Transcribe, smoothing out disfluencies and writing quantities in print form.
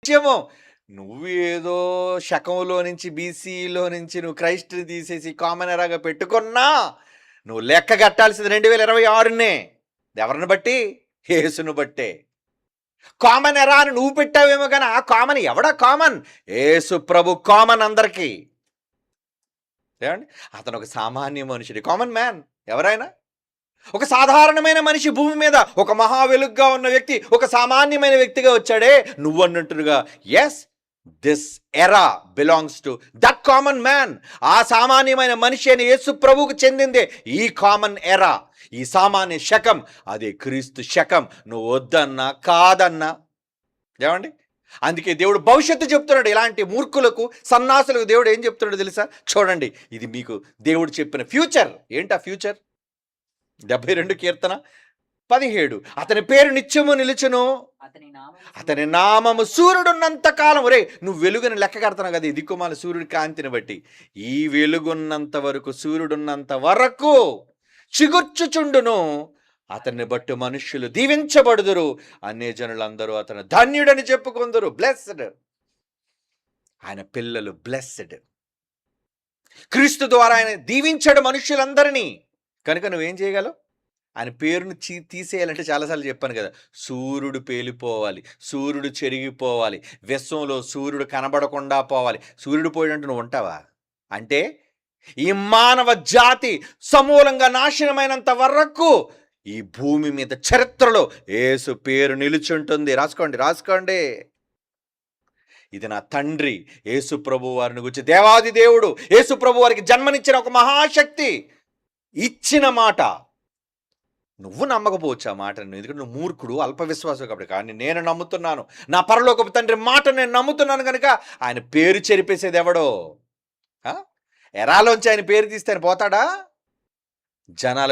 నిత్యము. నువ్వు ఏదో శకంలో నుంచి బీసీలో నుంచి నువ్వు క్రైస్ట్‌ని తీసేసి కామన్ ఎరాగా పెట్టుకున్నా నువ్వు లెక్క కట్టాల్సింది 2026నే. ఎవరిని బట్టి? యేసును బట్టే. కామన్ ఎరా అని నువ్వు పెట్టావేమో కానీ ఆ కామన్ ఎవడా కామన్? యేసు ప్రభు కామన్ అందరికీ. ఏమండి? అతను ఒక సామాన్య మనుషుడు, కామన్ మ్యాన్. ఎవరైనా ఒక సాధారణమైన మనిషి భూమి మీద ఒక మహా వెలుగుగా ఉన్న వ్యక్తి ఒక సామాన్యమైన వ్యక్తిగా వచ్చాడే. నువ్వు అన్నట్టుగా yes, this era belongs to that common man. ఆ సామాన్యమైన మనిషి అని యేసు ప్రభువుకు చెందిందే ఈ కామన్ ఎరా, ఈ సామాన్య శకం. అదే క్రీస్తు శకం. నువ్వు వద్దన్నా కాదన్నా. ఏమండి? అందుకే దేవుడు భవిష్యత్తు చెప్తున్నాడు. ఇలాంటి మూర్ఖులకు సన్నాసులకు దేవుడు ఏం చెప్తున్నాడు తెలుసా? చూడండి, ఇది మీకు దేవుడు చెప్పిన ఫ్యూచర్. ఏంటి ఆ ఫ్యూచర్? 72 కీర్తన 17. అతని పేరు నిత్యము నిలుచును, అతని నామము సూర్యుడున్నంత కాలం. రే, నువ్వు వెలుగుని లెక్క కడుతున్నావు కదా, ఈ దిక్కుమాల సూర్యుడి కాంతిని బట్టి. ఈ వెలుగున్నంత వరకు, సూర్యుడున్నంత వరకు చిగుర్చుచుండును. అతన్ని బట్టి మనుష్యులు దీవించబడుదురు. అన్య జనులందరూ అతను ధన్యుడని చెప్పుకుందరు. బ్లెస్డ్. ఆయన పిల్లలు బ్లెస్డ్. క్రీస్తు ద్వారా ఆయన దీవించాడు మనుష్యులందరినీ. కనుక నువ్వేం చేయగలవు? ఆయన పేరును తీసేయాలంటే చాలాసార్లు చెప్పాను కదా, సూర్యుడు పేలిపోవాలి, సూర్యుడు చెరిగిపోవాలి, విశ్వంలో సూర్యుడు కనబడకుండా పోవాలి. సూర్యుడు పోయినట్టు నువ్వు ఉంటావా? అంటే ఈ మానవ జాతి సమూలంగా నాశనమైనంత వరకు ఈ భూమి మీద చరిత్రలో యేసు పేరు నిలుచుంటుంది. రాసుకోండి. ఇది నా తండ్రి యేసు ప్రభు వారిని గురించి, దేవాది దేవుడు యేసు ప్రభు వారికి జన్మనిచ్చిన ఒక మహాశక్తి ఇచ్చిన మాట. నువ్వు నమ్మకపోవచ్చు ఆ మాటను, ఎందుకంటే నువ్వు మూర్ఖుడు, అల్పవిశ్వాసం కాబట్టి. కానీ నేను నమ్ముతున్నాను, నా పరలోకపు తండ్రి మాట నేను నమ్ముతున్నాను. కనుక ఆయన పేరు చెరిపేసేది ఎవడో? ఎరాలోంచి ఆయన పేరు తీస్తే ఆయన పోతాడా? జనాల